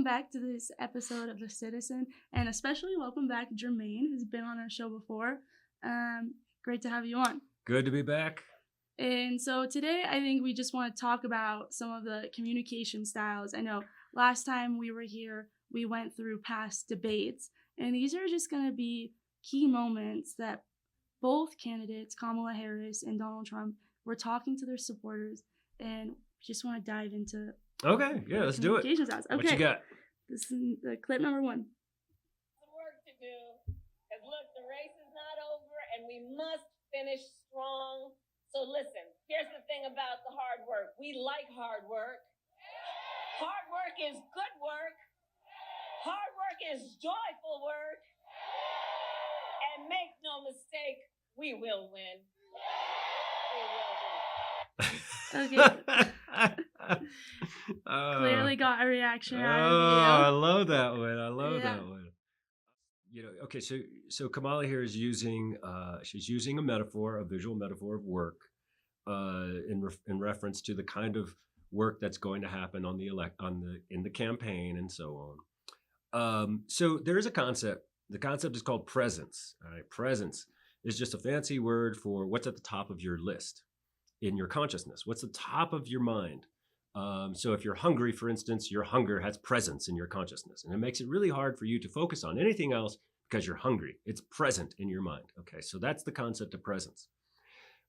back to this episode of The Citizen, and especially welcome back Jermaine, who's been on our show before. Great to have you on. Good to be back. And so today, I think we just want to talk about some of the communication styles. I know last time we were here, we went through past debates, and these are just going to be key moments that both candidates, Kamala Harris and Donald Trump, were talking to their supporters, and just want to dive into. Okay, yeah, let's do it. Styles. Okay. What you got? This is clip number one. Some work to do, because look, the race is not over, and we must finish strong. So listen, here's the thing about the hard work. We like hard work. Hard work is good work. Hard work is joyful work. And make no mistake, we will win. We will win. Okay. Clearly got a reaction out of I you. love that one. I love that one. You know, okay, so Kamala here is using she's using a metaphor, a visual metaphor of work, in reference to the kind of work that's going to happen on in the campaign and so on. So there is a concept. The concept is called presence. All right, presence is just a fancy word for what's at the top of your list in your consciousness. What's the top of your mind? So if you're hungry, for instance, your hunger has presence in your consciousness, and it makes it really hard for you to focus on anything else because you're hungry. It's present in your mind. Okay, so that's the concept of presence.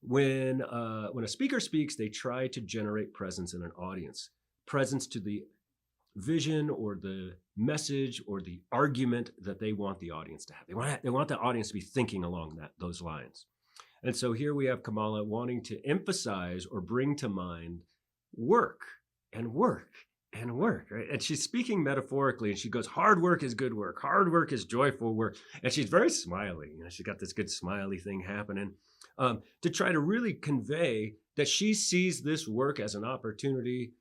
When a speaker speaks, they try to generate presence in an audience, presence to the vision or the message or the argument that they want the audience to have. They want the audience to be thinking along those lines. And so here we have Kamala wanting to emphasize or bring to mind work and work and work, right? And she's speaking metaphorically, and she goes, hard work is good work. Hard work is joyful work. And she's very smiley. You know, she's got this good smiley thing happening to try to really convey that she sees this work as an opportunity,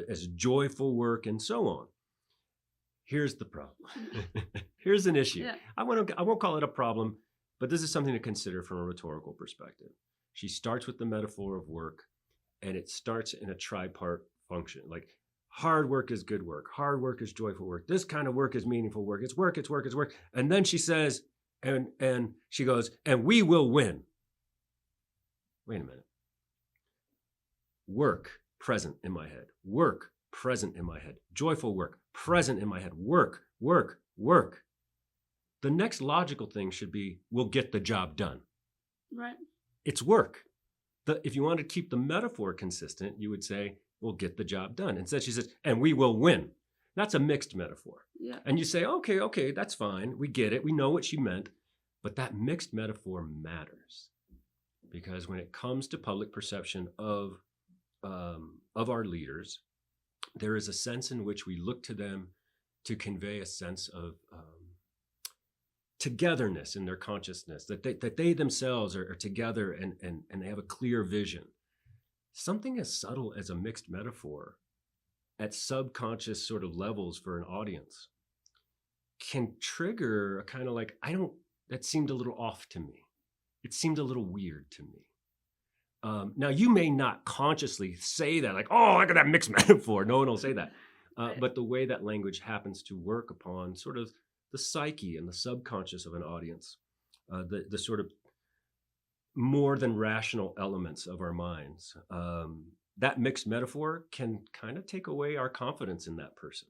as joyful work, and so on. Here's the problem. Here's an issue. Yeah. I won't call it a problem, but this is something to consider from a rhetorical perspective. She starts with the metaphor of work, and it starts in a tripart function. Like, hard work is good work. Hard work is joyful work. This kind of work is meaningful work. It's work, it's work, it's work. And then she says, and she goes, and we will win. Wait a minute. Work, present in my head. Work, present in my head. Joyful work, present in my head. Work, work, work. The next logical thing should be, we'll get the job done. Right. It's work. If you want to keep the metaphor consistent, you would say, we'll get the job done. Instead, she says, and we will win. That's a mixed metaphor. Yeah. And you say, okay, that's fine. We get it. We know what she meant. But that mixed metaphor matters. Because when it comes to public perception of our leaders, there is a sense in which we look to them to convey a sense of togetherness in their consciousness, that they themselves are together and they have a clear vision. Something as subtle as a mixed metaphor at subconscious sort of levels for an audience can trigger a kind of like, that seemed a little off to me. It seemed a little weird to me. Now, you may not consciously say that, like, oh, look at that mixed metaphor. No one will say that. But the way that language happens to work upon sort of the psyche and the subconscious of an audience, the sort of more than rational elements of our minds, that mixed metaphor can kind of take away our confidence in that person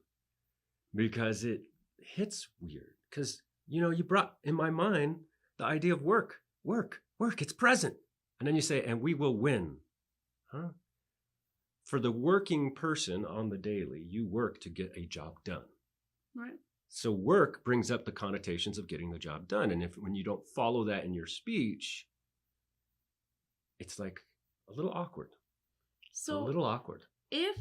because it hits weird. Because, you brought in my mind the idea of work, it's present. And then you say, and we will win. Huh? For the working person on the daily, you work to get a job done. Right. So work brings up the connotations of getting the job done. And when you don't follow that in your speech, it's like a little awkward. So a little awkward. If,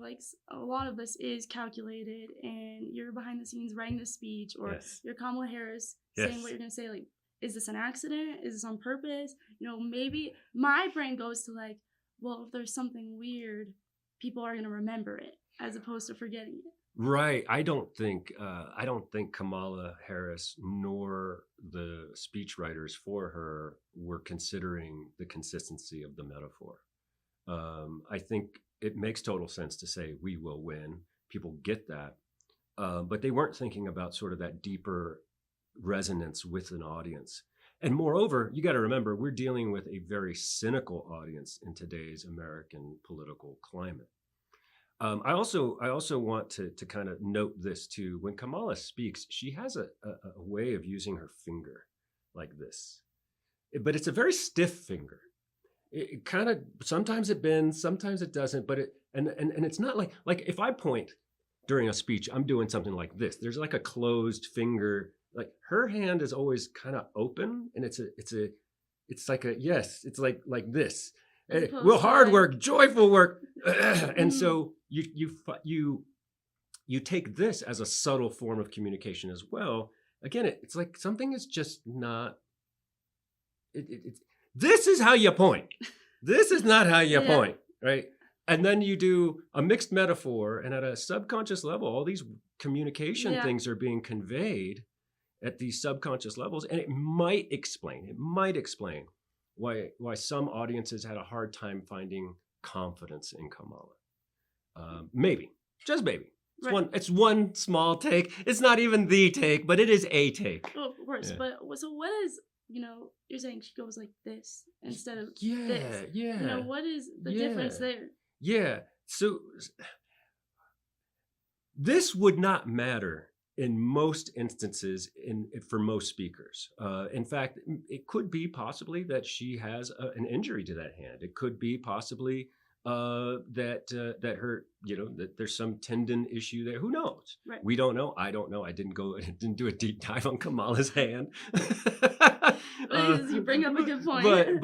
like a lot of this is calculated and you're behind the scenes writing the speech, or Yes. you're Kamala Harris Yes. saying what you're going to say, like, is this an accident? Is this on purpose? Maybe my brain goes to like, well, if there's something weird, people are going to remember it as opposed to forgetting it. Right. I don't think Kamala Harris nor the speechwriters for her were considering the consistency of the metaphor. I think it makes total sense to say we will win. People get that. but they weren't thinking about sort of that deeper resonance with an audience. And moreover, you got to remember, we're dealing with a very cynical audience in today's American political climate. I also want to kind of note this too. When Kamala speaks, she has a way of using her finger like this, but it's a very stiff finger. It kind of, sometimes it bends, sometimes it doesn't, but and it's not like if I point during a speech, I'm doing something like this. There's like a closed finger. Like her hand is always kind of open, and it's like this. Well, hard work, joyful work, and so you take this as a subtle form of communication as well. Again, it's like something is just not. This is how you point. This is not how you point, right? And then you do a mixed metaphor, and at a subconscious level, all these communication things are being conveyed at these subconscious levels, and it might explain why some audiences had a hard time finding confidence in Kamala. Maybe, just maybe. It's one small take. It's not even the take, but it is a take. Oh, of course. Yeah. But so what is, you're saying she goes like this instead of this. Yeah. What is the difference there? Yeah. So this would not matter in most instances for most speakers. In fact, it could be possibly that she has an injury to that hand. It could be possibly that her, that there's some tendon issue there. Who knows? Right. We don't know. I don't know. I didn't do a deep dive on Kamala's hand. You bring up a good point.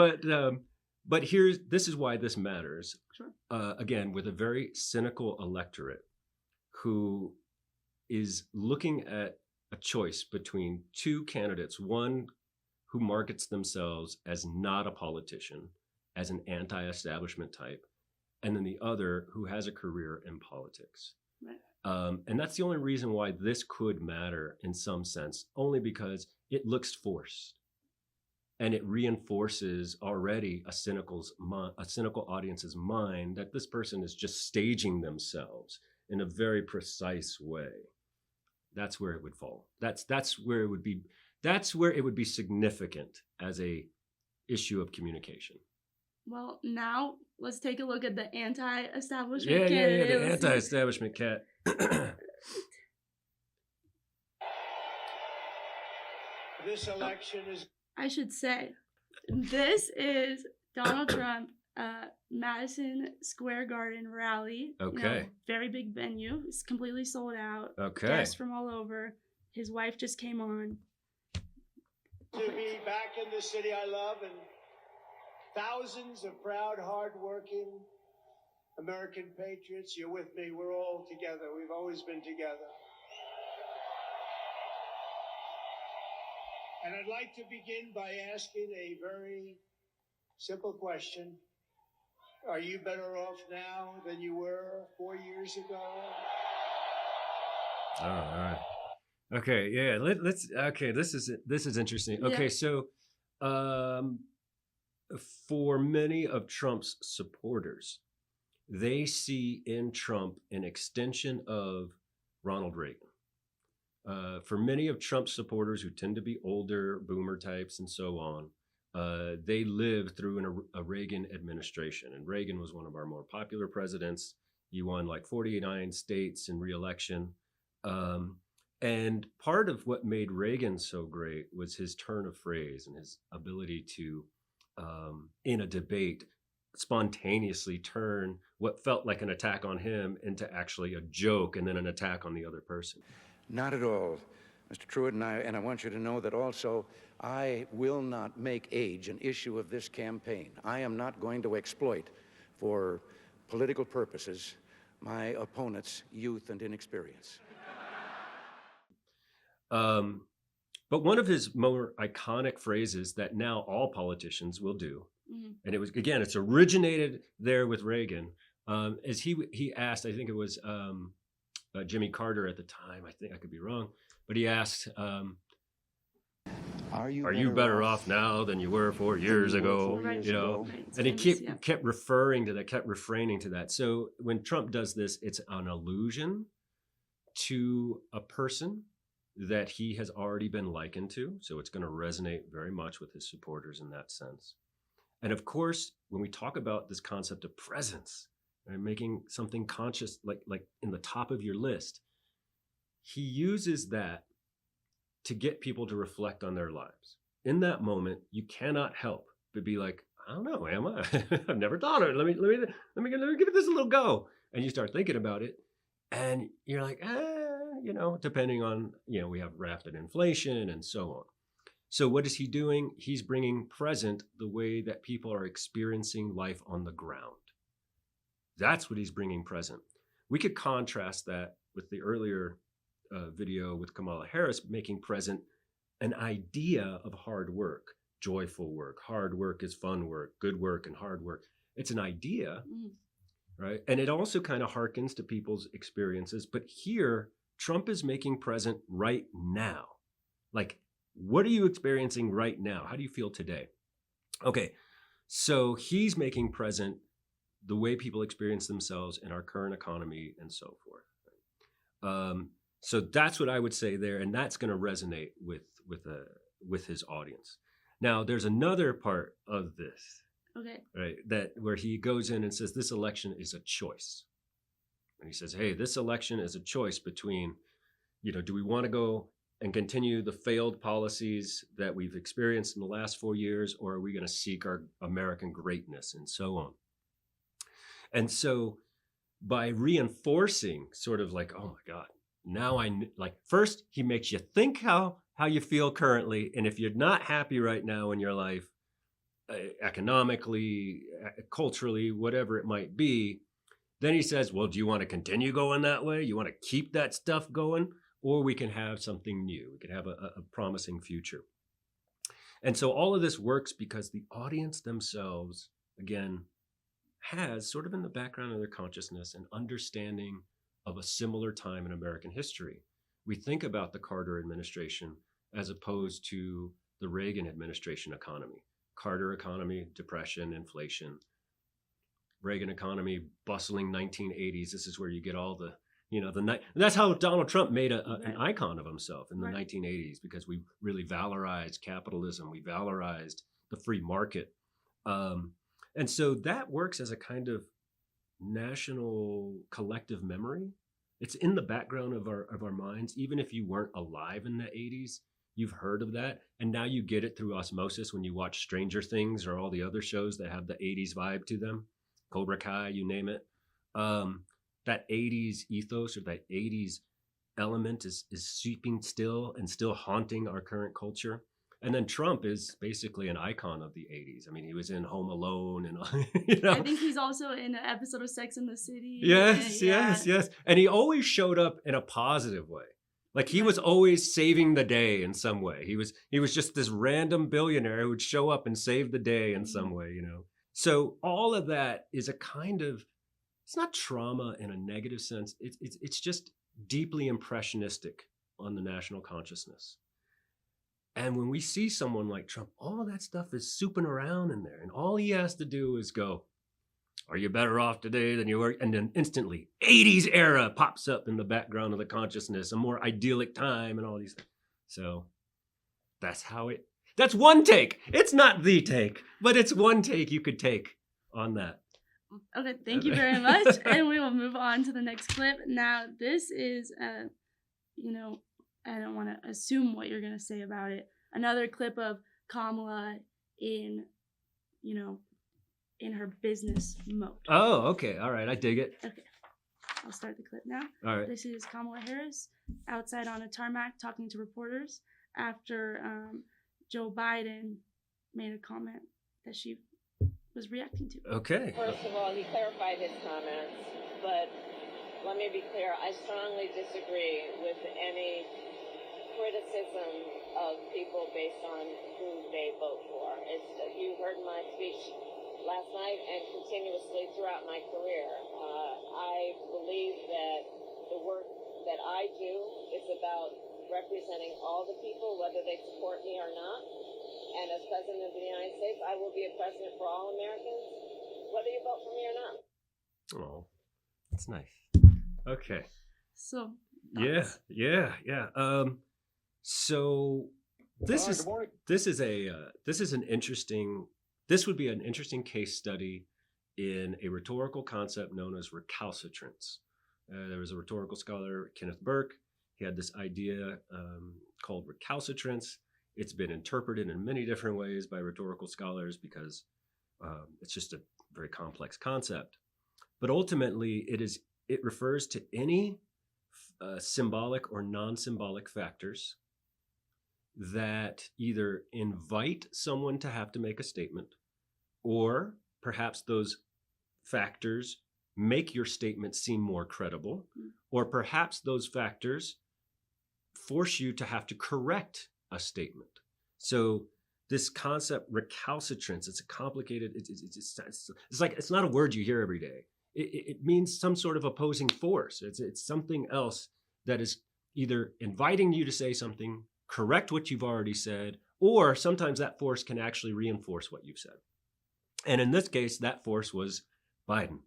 But this is why this matters. Sure. Again, with a very cynical electorate who is looking at a choice between two candidates, one who markets themselves as not a politician, as an anti-establishment type, and then the other who has a career in politics. Right. And that's the only reason why this could matter in some sense, only because it looks forced. And it reinforces already a cynical audience's mind that this person is just staging themselves in a very precise way. That's where it would fall. That's where it would be. That's where it would be significant as a issue of communication. Well, now let's take a look at the anti-establishment candidate. Yeah, the anti-establishment cat. This election is. I should say, this is Donald Trump. Madison Square Garden rally. Okay. Very big venue. It's completely sold out. Okay. Guests from all over. His wife just came on. To be back in the city I love, and thousands of proud, hard-working American patriots. You're with me. We're all together. We've always been together. And I'd like to begin by asking a very simple question. Are you better off now than you were 4 years ago? All right. Okay. Yeah. Let's. Okay. This is interesting. Okay. So, for many of Trump's supporters, they see in Trump an extension of Ronald Reagan. For many of Trump's supporters, who tend to be older boomer types and so on, they lived through a Reagan administration. And Reagan was one of our more popular presidents. He won like 49 states in re-election. And part of what made Reagan so great was his turn of phrase and his ability to, in a debate, spontaneously turn what felt like an attack on him into actually a joke and then an attack on the other person. Not at all, Mr. Truitt, and I want you to know that also I will not make age an issue of this campaign. I am not going to exploit, for political purposes, my opponent's youth and inexperience. But one of his more iconic phrases that now all politicians will do, and it's originated there with Reagan, is he asked, I think it was Jimmy Carter at the time, I think I could be wrong, but he asked, are you better off now than you were 4 years ago? Right. And he kept referring to that, kept refraining to that. So when Trump does this, it's an allusion to a person that he has already been likened to. So it's going to resonate very much with his supporters in that sense. And of course, when we talk about this concept of presence and making something conscious, like in the top of your list, he uses that to get people to reflect on their lives. In that moment, you cannot help but be like, I don't know, am I? I've never thought of it. Let me give it this a little go. And you start thinking about it, and you're like, depending on, we have rapid inflation and so on. So what is he doing? He's bringing present the way that people are experiencing life on the ground. That's what he's bringing present. We could contrast that with the earlier video with Kamala Harris making present an idea of hard work, joyful work. Hard work is fun work, good work and hard work. It's an idea, right? And it also kind of harkens to people's experiences. But here, Trump is making present right now. Like, what are you experiencing right now? How do you feel today? Okay, so he's making present the way people experience themselves in our current economy and so forth. So that's what I would say there, and that's going to resonate with his audience. Now, there's another part of this, right, that where he goes in and says this election is a choice, and he says, "Hey, this election is a choice between, do we want to go and continue the failed policies that we've experienced in the last 4 years, or are we going to seek our American greatness and so on?" And so, by reinforcing sort of like, oh my God. Now first he makes you think how you feel currently. And if you're not happy right now in your life, economically, culturally, whatever it might be, then he says, well, do you want to continue going that way? You want to keep that stuff going? Or we can have something new. We can have a promising future. And so all of this works because the audience themselves, again, has sort of in the background of their consciousness an understanding of a similar time in American history. We think about the Carter administration as opposed to the Reagan administration economy. Carter economy, depression, inflation. Reagan economy, bustling 1980s. This is where you get all the, that's how Donald Trump made an icon of himself in the 1980s, because we really valorized capitalism. We valorized the free market. And so that works as a kind of national collective memory. It's in the background of our minds. Even if you weren't alive in the 80s, you've heard of that. And now you get it through osmosis when you watch Stranger Things or all the other shows that have the 80s vibe to them. Cobra Kai, you name it. That 80s ethos or that 80s element is seeping still and still haunting our current culture. And then Trump is basically an icon of the 80s. I mean, he was in Home Alone and, I think he's also in an episode of Sex and the City. Yes. And he always showed up in a positive way. Like he was always saving the day in some way. He was just this random billionaire who would show up and save the day in some way, So all of that is a kind of, it's not trauma in a negative sense. It's just deeply impressionistic on the national consciousness. And when we see someone like Trump, all that stuff is souping around in there. And all he has to do is go, are you better off today than you were? And then instantly, 80s era pops up in the background of the consciousness, a more idyllic time and all these things. So that's one take. It's not the take, but it's one take you could take on that. Okay, thank you very much. And we will move on to the next clip. Now, this is, I don't want to assume what you're going to say about it. Another clip of Kamala in her business mode. Oh, okay. All right. I dig it. Okay. I'll start the clip now. All right. This is Kamala Harris outside on a tarmac talking to reporters after Joe Biden made a comment that she was reacting to. Okay. First of all, he clarified his comments, but let me be clear. I strongly disagree with any criticism of people based on who they vote for. You heard my speech last night and continuously throughout my career. I believe that the work that I do is about representing all the people, whether they support me or not. And as President of the United States, I will be a president for all Americans, whether you vote for me or not. Oh, that's nice. Okay. So thoughts? Yeah. So this Good is morning. this would be an interesting case study in a rhetorical concept known as recalcitrance. There was a rhetorical scholar, Kenneth Burke. He had this idea called recalcitrance. It's been interpreted in many different ways by rhetorical scholars because it's just a very complex concept. But ultimately, it refers to any symbolic or non-symbolic factors that either invite someone to have to make a statement, or perhaps those factors make your statement seem more credible, or perhaps those factors force you to have to correct a statement. So this concept recalcitrance, it's a complicated, it's like, it's not a word you hear every day. It means some sort of opposing force. It's something else that is either inviting you to say something, correct what you've already said, or sometimes that force can actually reinforce what you've said. And in this case, that force was Biden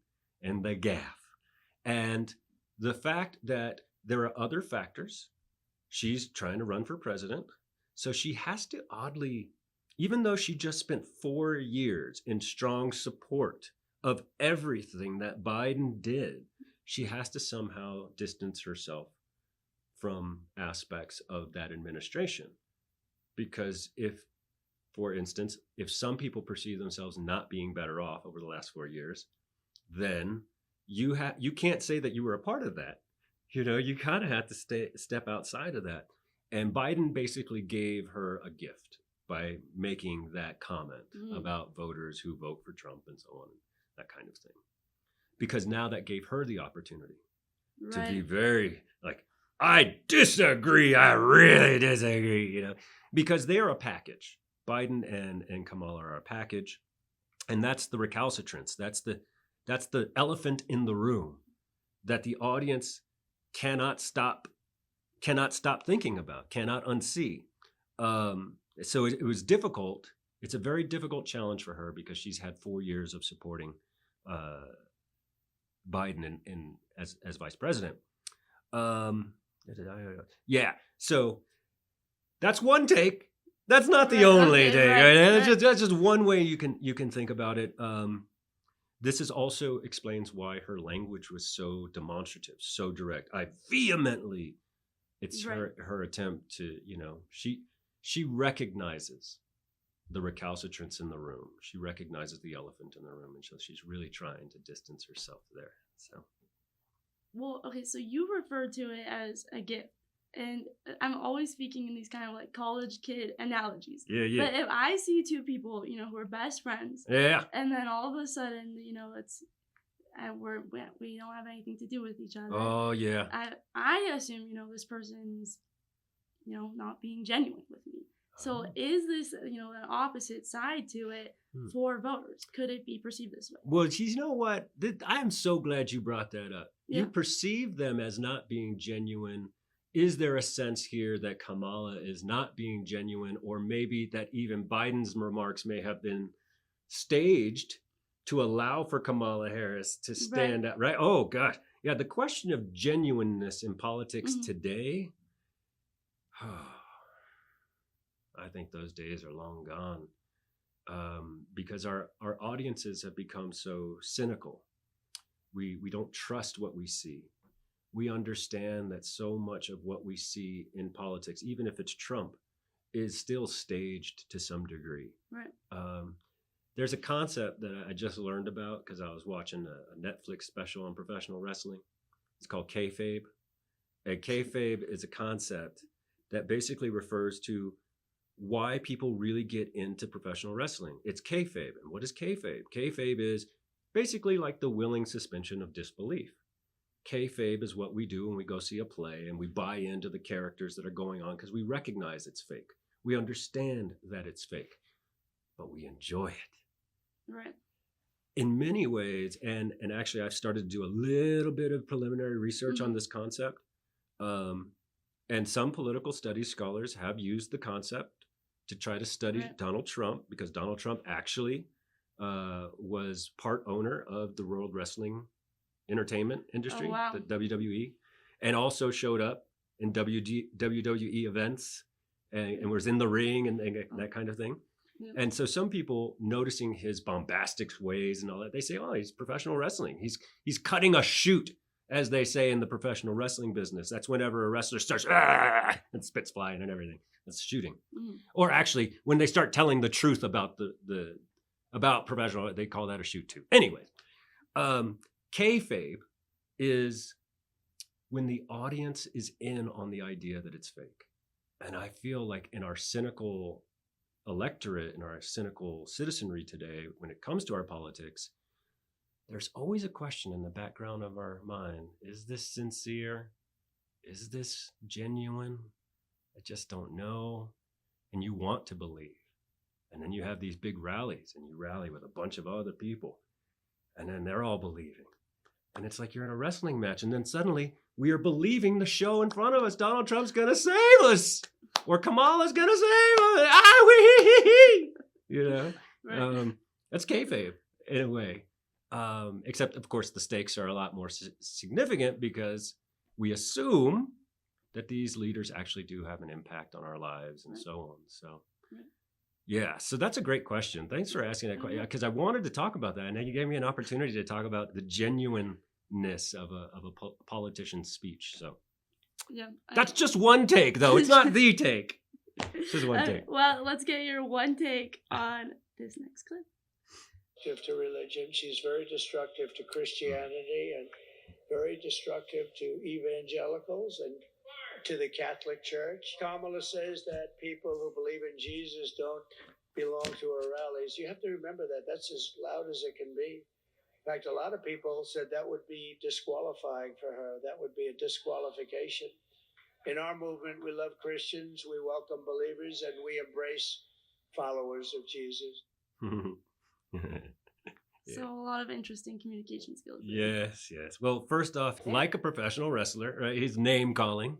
and the gaffe. And the fact that there are other factors, she's trying to run for president, so she has to oddly, even though she just spent 4 years in strong support of everything that Biden did, she has to somehow distance herself from aspects of that administration. Because if, for instance, if some people perceive themselves not being better off over the last 4 years, then you can't say that you were a part of that. You kind of have to step outside of that. And Biden basically gave her a gift by making that comment about voters who vote for Trump and so on, that kind of thing. Because now that gave her the opportunity to be very like, I disagree, I really disagree, because they're a package. Biden and Kamala are a package. And that's the recalcitrance. That's the elephant in the room that the audience cannot stop thinking about, cannot unsee. So it was difficult. It's a very difficult challenge for her because she's had 4 years of supporting Biden as vice president. So that's one take. That's not the only take. Right? That's just one way you can think about it. This is also explains why her language was so demonstrative, so direct. It's her attempt to, she recognizes the recalcitrance in the room. She recognizes the elephant in the room, and so she's really trying to distance herself there. So, well, okay, so you referred to it as a gift, and I'm always speaking in these kind of like college kid analogies. Yeah. But if I see two people, who are best friends, and then all of a sudden, we don't have anything to do with each other. Oh yeah. I assume this person's not being genuine with me. So is this an opposite side to it for voters? Could it be perceived this way? Well, you know what? I am so glad you brought that up. Yeah. You perceive them as not being genuine. Is there a sense here that Kamala is not being genuine, or maybe that even Biden's remarks may have been staged to allow for Kamala Harris to stand out, right? Oh, gosh. Yeah, the question of genuineness in politics today, I think those days are long gone, because our audiences have become so cynical. We don't trust what we see. We understand that so much of what we see in politics, even if it's Trump, is still staged to some degree. Right. There's a concept that I just learned about because I was watching a Netflix special on professional wrestling. It's called kayfabe. And kayfabe is a concept that basically refers to why people really get into professional wrestling. It's kayfabe. And what is kayfabe? Kayfabe is basically like the willing suspension of disbelief. Kayfabe is what we do when we go see a play and we buy into the characters that are going on because we recognize it's fake. We understand that it's fake, but we enjoy it. Right. In many ways, and actually I've started to do a little bit of preliminary research on this concept. And some political studies scholars have used the concept to try to study Donald Trump, because Donald Trump actually was part owner of the World Wrestling Entertainment industry, the WWE. and also showed up in WWE events and was in the ring and that kind of thing. Yeah. And so some people, noticing his bombastic ways and all that, they say, oh, he's professional wrestling. He's cutting a shoot, as they say in the professional wrestling business. That's whenever a wrestler starts and spits flying and everything. That's shooting. Mm. Or actually, when they start telling the truth about about professional, they call that a shoot too. Anyway, kayfabe is when the audience is in on the idea that it's fake. And I feel like in our cynical electorate, in our cynical citizenry today, when it comes to our politics, there's always a question in the background of our mind. Is this sincere? Is this genuine? I just don't know. And you want to believe. And then you have these big rallies, and you rally with a bunch of other people, and then they're all believing. And it's like you're in a wrestling match, and then suddenly we are believing the show in front of us. Donald Trump's going to save us, or Kamala's going to save us. You know, right. That's kayfabe in a way. Except, of course, the stakes are a lot more significant because we assume that these leaders actually do have an impact on our lives and so on. So, yeah, so that's a great question. Thanks for asking that question, because I wanted to talk about that, and then you gave me an opportunity to talk about the genuineness of a politician's speech. So, yeah, that's just one take, though. It's not the take. It's just one take. Well, let's get your one take on this next clip. To religion. She's very destructive to Christianity and very destructive to evangelicals and to the Catholic Church. Kamala says that people who believe in Jesus don't belong to her rallies. You have to remember that. That's as loud as it can be. In fact, a lot of people said that would be disqualifying for her. That would be a disqualification. In our movement, we love Christians, we welcome believers, and we embrace followers of Jesus. So a lot of interesting communication skills. Yes. Well, first off, like a professional wrestler, right? He's name calling,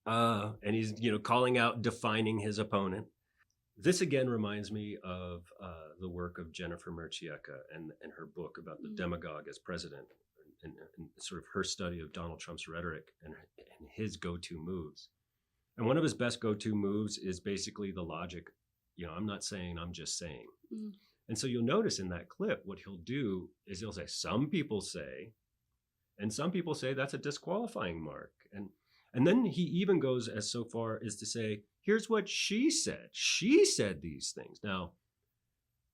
and he's calling out, defining his opponent. This again reminds me of the work of Jennifer Mercieka and her book about the demagogue as president, and sort of her study of Donald Trump's rhetoric and his go-to moves. And one of his best go-to moves is basically the logic. I'm not saying, I'm just saying. Mm. And so you'll notice in that clip, what he'll do is he'll say, some people say, and some people say that's a disqualifying mark. And then he even goes as so far as to say, here's what she said. She said these things. Now,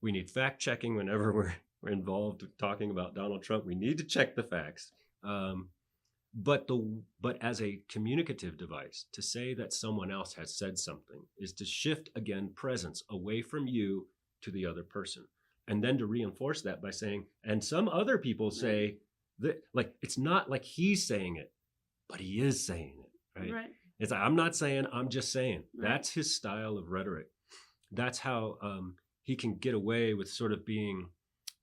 we need fact checking whenever we're involved with talking about Donald Trump. We need to check the facts. But as a communicative device, to say that someone else has said something is to shift, again, presence away from you to the other person, and then to reinforce that by saying, and some other people say that, like, it's not like he's saying it, but he is saying it, right? It's like, I'm not saying, I'm just saying. Right. That's his style of rhetoric. That's how he can get away with sort of being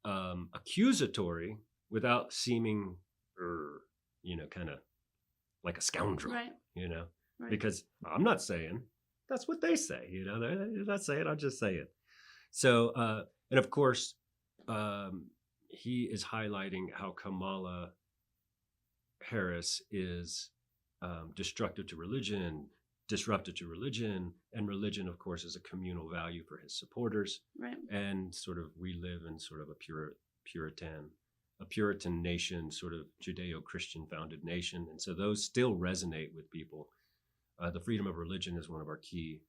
accusatory without seeming, kind of like a scoundrel, right. Because I'm not saying, that's what they say, they're not saying, I'm just saying. So, and of course, he is highlighting how Kamala Harris is destructive to religion, disruptive to religion, and religion, of course, is a communal value for his supporters. Right. And sort of, we live in sort of a Puritan nation, sort of Judeo-Christian founded nation. And so those still resonate with people. The freedom of religion is one of our key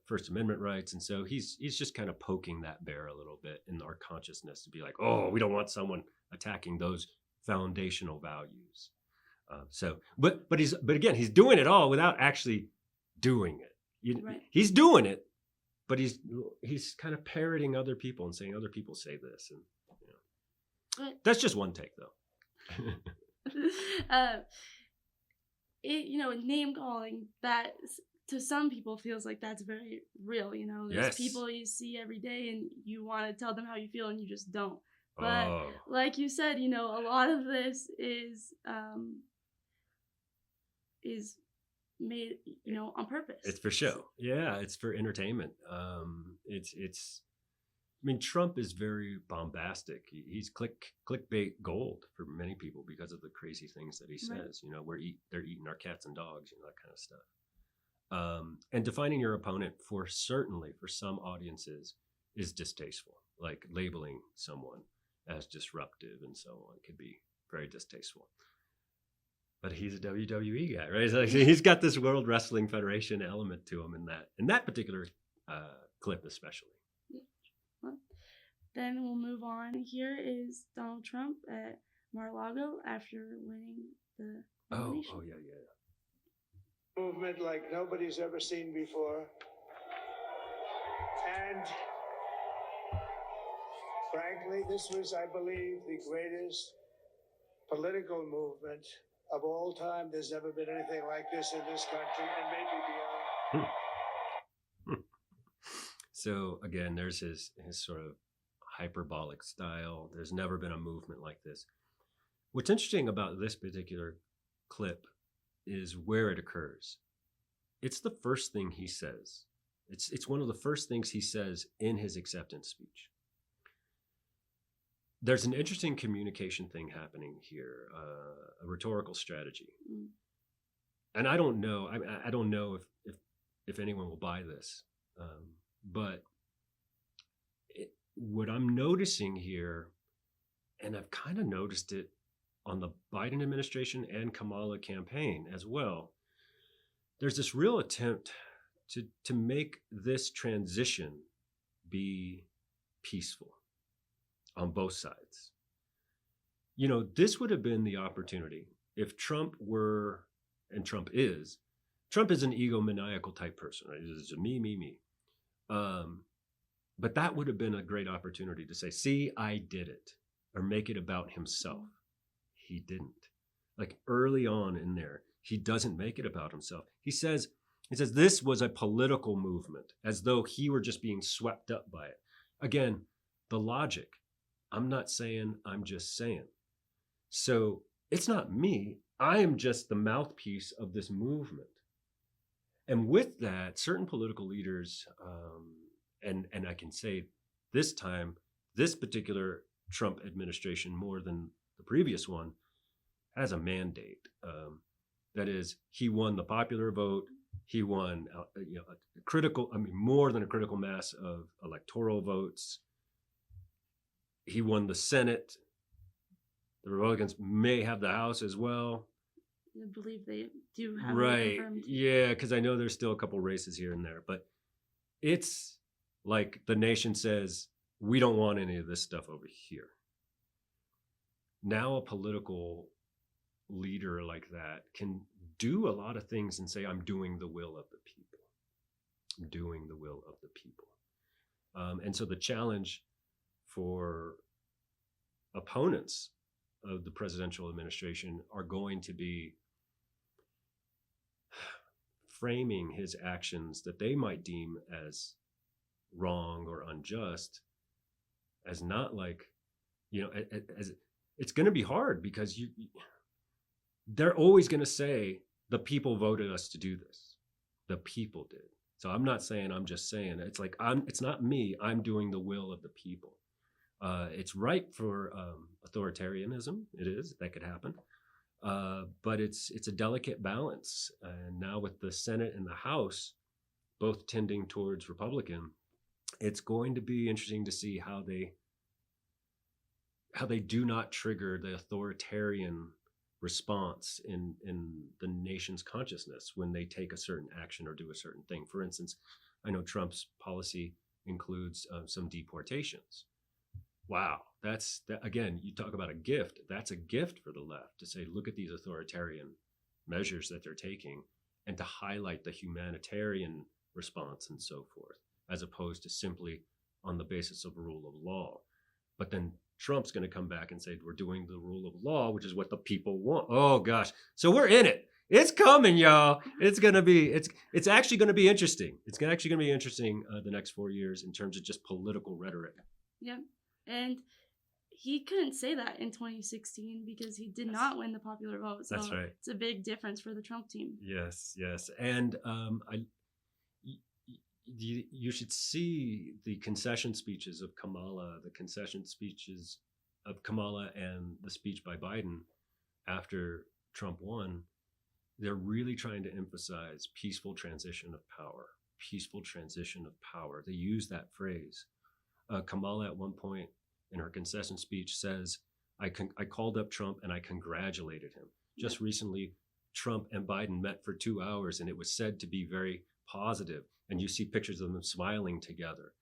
First Amendment rights. And so he's just kind of poking that bear a little bit in our consciousness to be like, oh, we don't want someone attacking those foundational values. But again, he's doing it all without actually doing it. Right. He's doing it, but he's kind of parroting other people and saying other people say this. And that's just one take, though. Name calling, that to some people feels like that's very real. There's people you see every day and you want to tell them how you feel and you just don't. But like you said, a lot of this is made, on purpose. It's for show. Yeah, it's for entertainment. It's mean, Trump is very bombastic. He's clickbait gold for many people because of the crazy things that he says. Right. You know, they're eating our cats and dogs, you know, that kind of stuff. And defining your opponent for some audiences is distasteful. Like labeling someone as disruptive and so on could be very distasteful. But he's a WWE guy, right? Like, he's got this World Wrestling Federation element to him in that particular clip, especially. Well, then we'll move on. Here is Donald Trump at Mar-a-Lago after winning the nomination. Oh, yeah. Movement like nobody's ever seen before. And frankly, this was, I believe, the greatest political movement of all time. There's never been anything like this in this country and maybe beyond. So again, there's his sort of hyperbolic style. There's never been a movement like this. What's interesting about this particular clip is where it occurs. It's the first thing he says. It's one of the first things he says in his acceptance speech. There's an interesting communication thing happening here, a rhetorical strategy. Mm. And I don't know. I don't know if anyone will buy this, but what I'm noticing here, and I've kind of noticed it on the Biden administration and Kamala campaign as well, there's this real attempt to make this transition be peaceful on both sides. You know, this would have been the opportunity if Trump were, and Trump is an egomaniacal type person, right? It's me. But that would have been a great opportunity to say, see, I did it, or make it about himself. He didn't. Like early on in there, he doesn't make it about himself. He says this was a political movement, as though he were just being swept up by it. Again, the logic. I'm not saying, I'm just saying. So it's not me. I am just the mouthpiece of this movement. And with that, certain political leaders, and I can say this time, this particular Trump administration, more than the previous one, has a mandate. That is, he won the popular vote. He won more than a critical mass of electoral votes. He won the Senate. The Republicans may have the House as well. I believe they do have right. Confirmed. Yeah, because I know there's still a couple races here and there, but it's like the nation says, we don't want any of this stuff over here. Now a political leader like that can do a lot of things and say, I'm doing the will of the people. I'm doing the will of the people. And so the challenge for opponents of the presidential administration are going to be framing his actions that they might deem as wrong or unjust as not like, as it's going to be hard because they're always going to say the people voted us to do this. The people did. So I'm not saying, I'm just saying. It's like it's not me. I'm doing the will of the people. It's ripe for authoritarianism. It is. That could happen. But it's a delicate balance. And now with the Senate and the House both tending towards Republican, it's going to be interesting to see how they do not trigger the authoritarian response in the nation's consciousness when they take a certain action or do a certain thing. For instance, I know Trump's policy includes some deportations. Wow, again, you talk about a gift. That's a gift for the left to say, look at these authoritarian measures that they're taking and to highlight the humanitarian response and so forth, as opposed to simply on the basis of rule of law. But then Trump's going to come back and say, we're doing the rule of law, which is what the people want. Oh gosh. So we're in it. It's coming, y'all. It's actually going to be interesting. It's actually going to be interesting the next 4 years in terms of just political rhetoric. Yeah. And he couldn't say that in 2016 because he did not win the popular vote. So that's right. It's a big difference for the Trump team. Yes. And you should see the concession speeches of Kamala, the concession speeches of Kamala, and the speech by Biden after Trump won. They're really trying to emphasize peaceful transition of power, peaceful transition of power. They use that phrase. Kamala at one point in her concession speech says, I called up Trump and I congratulated him. Just recently, Trump and Biden met for 2 hours, and it was said to be very positive. And you see pictures of them smiling together.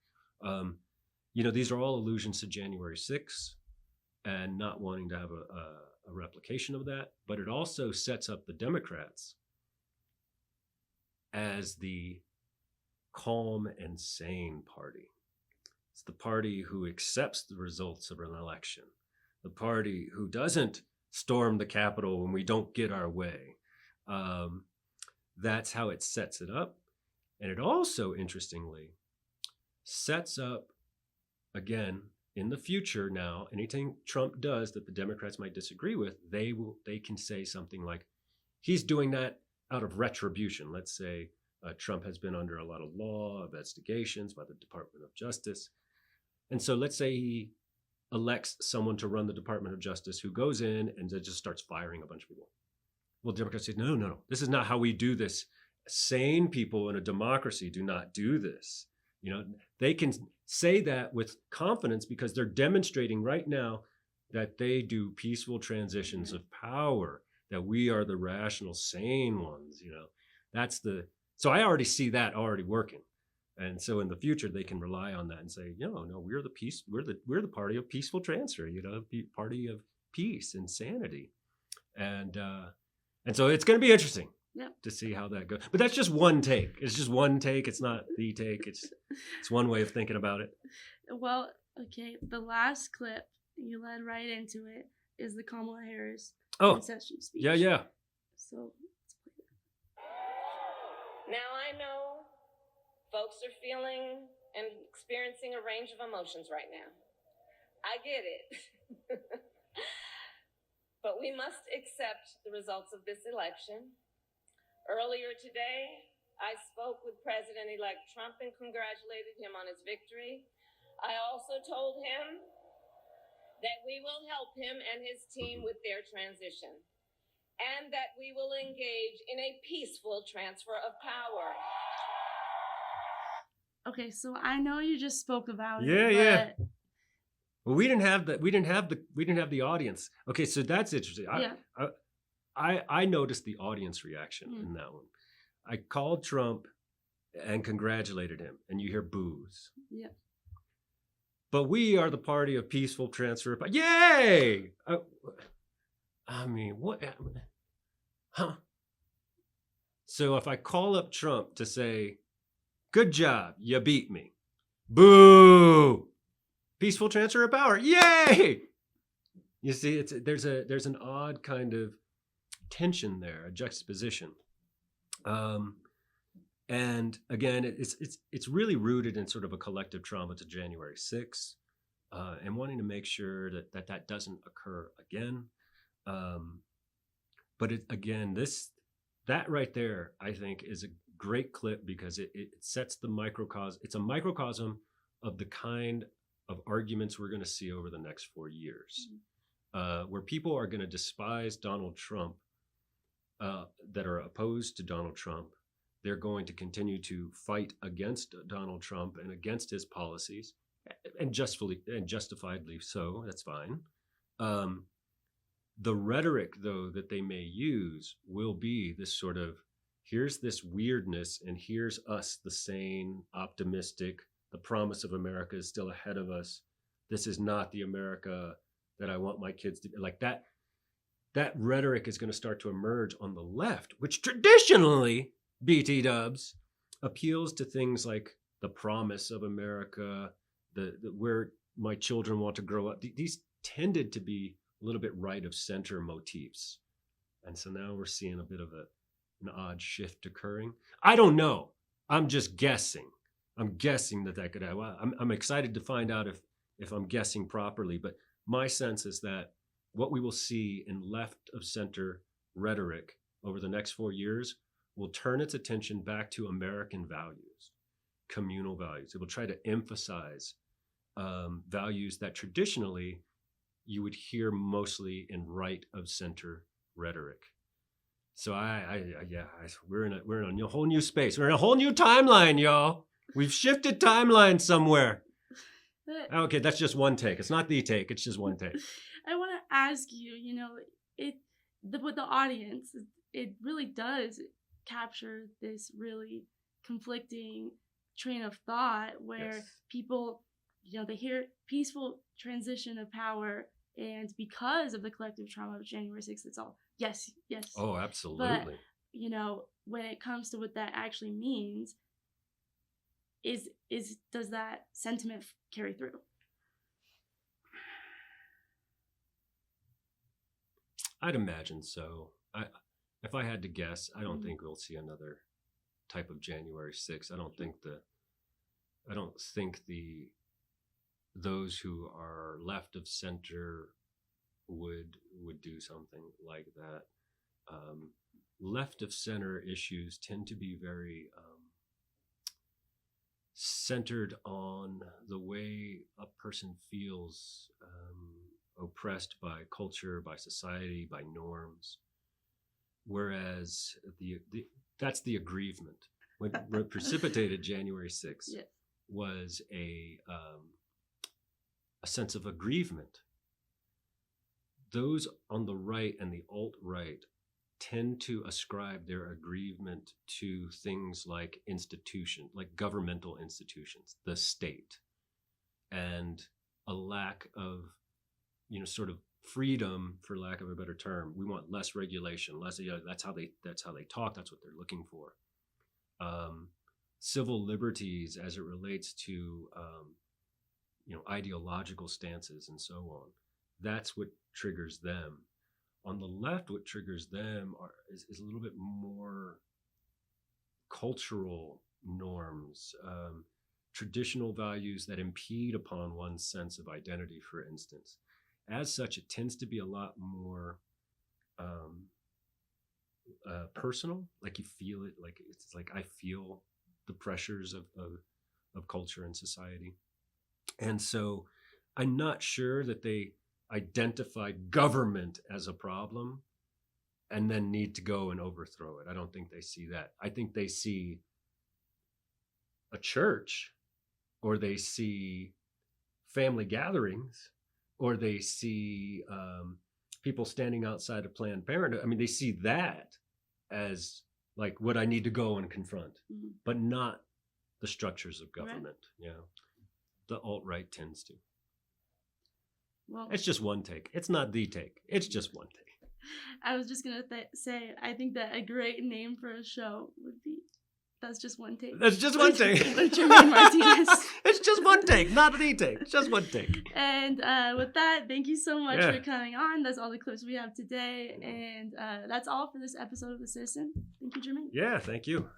These are all allusions to January 6th and not wanting to have a replication of that. But it also sets up the Democrats as the calm and sane party. It's the party who accepts the results of an election, the party who doesn't storm the Capitol when we don't get our way. That's how it sets it up. And it also, interestingly, sets up, again, in the future now, anything Trump does that the Democrats might disagree with, they can say something like, he's doing that out of retribution. Let's say Trump has been under a lot of law investigations by the Department of Justice. And so let's say he elects someone to run the Department of Justice who goes in and just starts firing a bunch of people. Well, Democrats say, no, this is not how we do this. Sane people in a democracy do not do this. They can say that with confidence because they're demonstrating right now that they do peaceful transitions of power, that we are the rational, sane ones. So I already see that already working. And so in the future, they can rely on that and say, no, we're the party of peaceful transfer, party of peace and sanity. And so it's going to be interesting. Yep. To see how that goes. But that's just one take. It's just one take. It's not the take. It's one way of thinking about it. Well, okay. The last clip, you led right into it, is the Kamala Harris concession speech. Yeah. So let's play that. Now I know folks are feeling and experiencing a range of emotions right now. I get it. But we must accept the results of this election. Earlier today, I spoke with President-elect Trump and congratulated him on his victory. I also told him that we will help him and his team with their transition and that we will engage in a peaceful transfer of power. Okay, so I know you just spoke about it. Yeah. Well, we didn't have the audience. Okay, so that's interesting. I noticed the audience reaction in that one. I called Trump and congratulated him, and you hear boos. Yeah. But we are the party of peaceful transfer. Yay! I mean, what? Huh? So if I call up Trump to say, good job, you beat me. Boo! Peaceful transfer of power. Yay! You see, there's an odd kind of tension there, a juxtaposition, and again, it's really rooted in sort of a collective trauma to January 6th, and wanting to make sure that doesn't occur again. But that right there, I think, is a great clip because it sets the microcosm. It's a microcosm of the kind of arguments we're going to see over the next 4 years, where people are going to despise Donald Trump. That are opposed to Donald Trump, they're going to continue to fight against Donald Trump and against his policies, and justifiably so. That's fine. The rhetoric, though, that they may use will be this sort of, here's this weirdness, and here's us, the sane, optimistic, the promise of America is still ahead of us. This is not the America that I want my kids to be. Like that. That rhetoric is going to start to emerge on the left, which traditionally, BT dubs, appeals to things like the promise of America, the where my children want to grow up. These tended to be a little bit right of center motifs. And so now we're seeing a bit of an odd shift occurring. I don't know. I'm just guessing. I'm guessing that could happen. I'm excited to find out if I'm guessing properly, but my sense is that what we will see in left of center rhetoric over the next 4 years will turn its attention back to American values, communal values. It will try to emphasize values that traditionally you would hear mostly in right of center rhetoric. So we're in a whole new space. We're in a whole new timeline, y'all. We've shifted timeline somewhere. Okay, that's just one take. It's not the take. It's just one take. I want to ask you, with the audience, it really does capture this really conflicting train of thought where people, they hear peaceful transition of power, and because of the collective trauma of January 6th, it's all yes. Oh, absolutely. But, when it comes to what that actually means, does that sentiment carry through? I'd imagine so. If I had to guess, I don't think we'll see another type of January 6th. I don't think those who are left of center would do something like that. Left of center issues tend to be very centered on the way a person feels oppressed by culture, by society, by norms. Whereas that's the aggrievement. What precipitated January 6th was a sense of aggrievement. Those on the right and the alt-right tend to ascribe their aggrievement to things like governmental institutions, the state, and a lack of, sort of freedom, for lack of a better term. We want less regulation, less. That's how they talk. That's what they're looking for. Civil liberties as it relates to, ideological stances and so on. That's what triggers them. On the left, what triggers them is a little bit more cultural norms, traditional values that impede upon one's sense of identity, for instance. As such, it tends to be a lot more personal, like you feel it, like it's like I feel the pressures of culture and society. And so I'm not sure that they identify government as a problem and then need to go and overthrow it. I don't think they see that. I think they see a church, or they see family gatherings, or they see people standing outside of Planned Parenthood. I mean, they see that as like what I need to go and confront, but not the structures of government. Right. The alt-right tends to. Well, it's just one take. It's not the take. It's just one take. I was just going to say, I think that a great name for a show would be That's Just One Take. That's just one take. With Jermaine Martinez. It's just one take, not the take. Just one take. And with that, thank you so much for coming on. That's all the clips we have today. And that's all for this episode of The Citizen. Thank you, Jermaine. Yeah, thank you.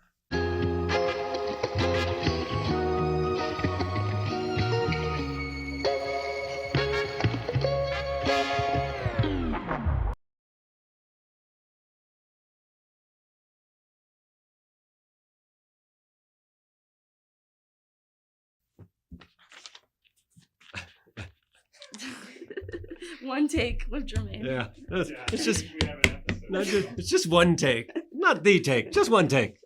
One take with Jermaine. Yeah, it's just one take, not the take, just one take.